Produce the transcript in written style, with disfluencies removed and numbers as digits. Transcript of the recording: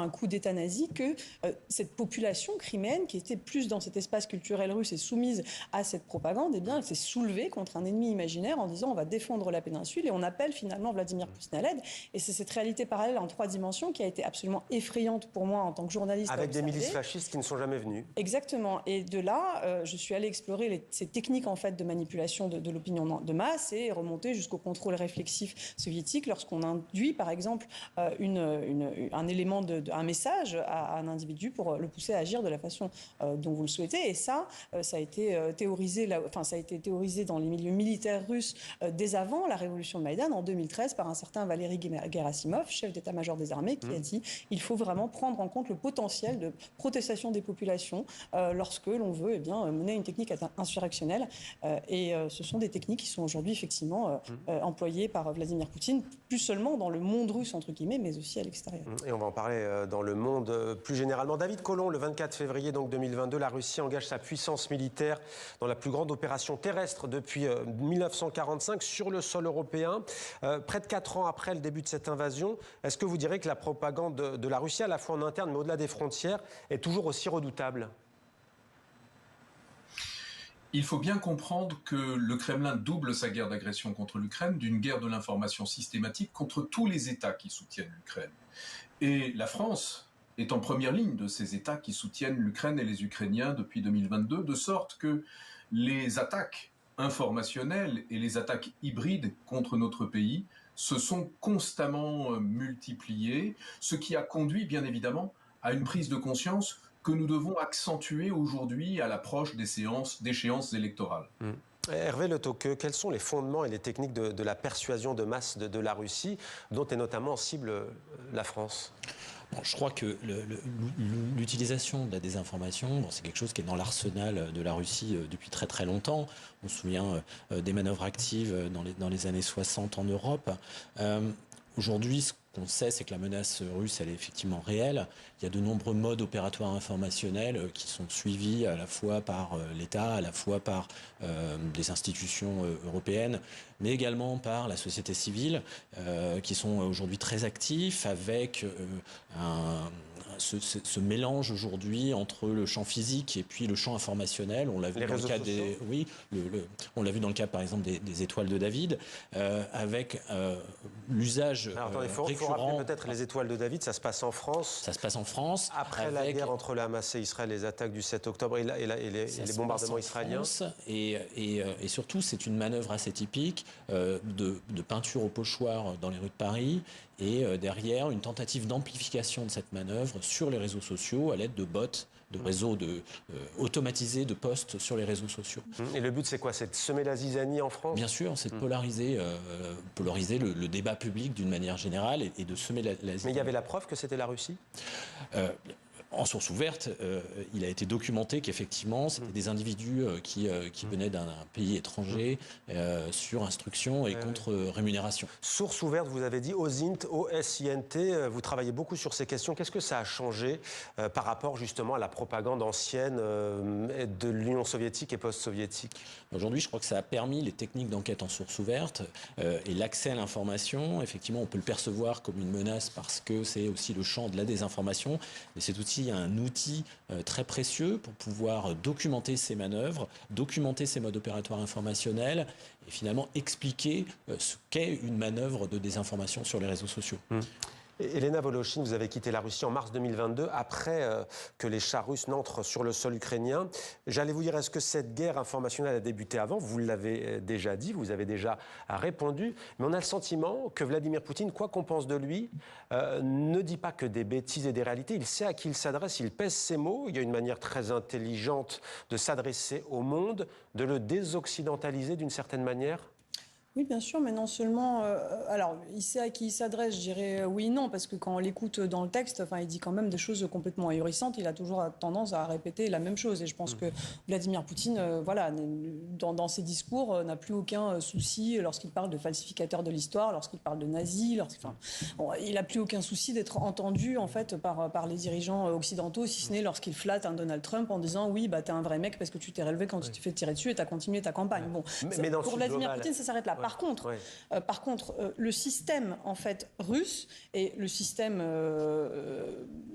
un coup d'État nazi que cette population criméenne qui était plus dans cet espace culturel russe et soumise à cette propagande, eh bien, elle s'est soulevée contre un ennemi imaginaire en disant on va défendre la péninsule et on appelle finalement Vladimir Poutine à l'aide. Et c'est cette réalité parallèle en 3 dimensions qui a été absolument effrayante pour moi en tant que journaliste. Avec des milices fascistes qui ne sont jamais venues. Exactement. Et de là, je suis allée explorer ces techniques en fait de manipulation de l'opinion de masse et remonter jusqu'au contrôle réflexif soviétique lorsqu'on induit par exemple un élément un message à un individu pour le pousser à agir de la façon dont vous le souhaitez. Et ça a été théorisé, ça a été théorisé dans les milieux militaires russes dès avant la révolution de Maïdan en 2013 par un certain Valéry Gerasimov, chef d'état-major des armées, qui a dit il faut vraiment prendre en compte le potentiel de protestation des populations lorsque l'on veut mener une technique insurrectionnelle. Et ce sont des techniques qui sont aujourd'hui effectivement employées par Vladimir Poutine, plus seulement dans le monde russe entre guillemets, mais aussi à l'extérieur. Et on va en parler dans le monde plus généralement. David Collomb, le 24 février donc 2022, la Russie engage sa puissance militaire dans la plus grande opération terrestre depuis 1945 sur le sol européen. Près de 4 ans après le début de cette invasion, est-ce que vous direz que la propagande de la Russie, à la fois en interne mais au-delà des frontières, est toujours aussi redoutable ? Il faut bien comprendre que le Kremlin double sa guerre d'agression contre l'Ukraine d'une guerre de l'information systématique contre tous les États qui soutiennent l'Ukraine. Et la France est en première ligne de ces États qui soutiennent l'Ukraine et les Ukrainiens depuis 2022, de sorte que les attaques informationnelles et les attaques hybrides contre notre pays se sont constamment multipliées, ce qui a conduit bien évidemment à une prise de conscience que nous devons accentuer aujourd'hui à l'approche d'échéances électorales. Hervé Le Tocqueux, quels sont les fondements et les techniques de la persuasion de masse de la Russie, dont est notamment cible la France ? Bon, je crois que l'utilisation de la désinformation, c'est quelque chose qui est dans l'arsenal de la Russie depuis très très longtemps. On se souvient des manœuvres actives dans les années 60 en Europe. Aujourd'hui, ce qu'on sait, c'est que la menace russe, elle est effectivement réelle. Il y a de nombreux modes opératoires informationnels qui sont suivis à la fois par l'État, à la fois par des institutions européennes, mais également par la société civile, qui sont aujourd'hui très actifs avec ce mélange aujourd'hui entre le champ physique et puis le champ informationnel. On l'a vu dans le cas on l'a vu dans le cas par exemple des étoiles de David, avec l'usage récurrent. Il faut rappeler peut-être les étoiles de David, ça se passe en France. Ça se passe en France. Après la guerre entre le Hamas et Israël, les attaques du 7 octobre et les bombardements israéliens. Et surtout, c'est une manœuvre assez typique de peinture au pochoir dans les rues de Paris. Et derrière, une tentative d'amplification de cette manœuvre sur les réseaux sociaux à l'aide de bots, de réseaux automatisés de posts sur les réseaux sociaux. Et le but, c'est quoi ? C'est de semer la zizanie en France ? Bien sûr, c'est de polariser le débat public d'une manière générale et de semer la zizanie. Mais il y avait la preuve que c'était la Russie ? En source ouverte, il a été documenté qu'effectivement, c'était des individus qui venaient d'un pays étranger sur instruction et contre rémunération. Source ouverte, vous avez dit OSINT, O-S-I-N-T. Vous travaillez beaucoup sur ces questions. Qu'est-ce que ça a changé par rapport justement à la propagande ancienne de l'Union soviétique et post-soviétique ? Aujourd'hui, je crois que ça a permis les techniques d'enquête en source ouverte et l'accès à l'information. Effectivement, on peut le percevoir comme une menace parce que c'est aussi le champ de la désinformation, mais c'est aussi un outil très précieux pour pouvoir documenter ces manœuvres, documenter ces modes opératoires informationnels et finalement expliquer ce qu'est une manœuvre de désinformation sur les réseaux sociaux. Elena Voloshin, vous avez quitté la Russie en mars 2022, après que les chars russes n'entrent sur le sol ukrainien. J'allais vous dire, est-ce que cette guerre informationnelle a débuté avant ? Vous l'avez déjà dit, vous avez déjà répondu. Mais on a le sentiment que Vladimir Poutine, quoi qu'on pense de lui, ne dit pas que des bêtises et des réalités. Il sait à qui il s'adresse, il pèse ses mots. Il y a une manière très intelligente de s'adresser au monde, de le désoccidentaliser d'une certaine manière. Oui, bien sûr, mais non seulement... alors, il sait à qui il s'adresse, je dirais oui, non, parce que quand on l'écoute dans le texte, il dit quand même des choses complètement ahurissantes. Il a toujours tendance à répéter la même chose. Et je pense que Vladimir Poutine, dans ses discours, n'a plus aucun souci lorsqu'il parle de falsificateurs de l'histoire, lorsqu'il parle de nazis. Il n'a plus aucun souci d'être entendu, en fait, par les dirigeants occidentaux, si ce n'est lorsqu'il flatte un Donald Trump en disant « Oui, t'es un vrai mec parce que tu t'es relevé quand tu t'es fait tirer dessus et t'as continué ta campagne. » Bon, mais pour Vladimir Poutine, ça s'arrête là. par contre, le système en fait russe et le système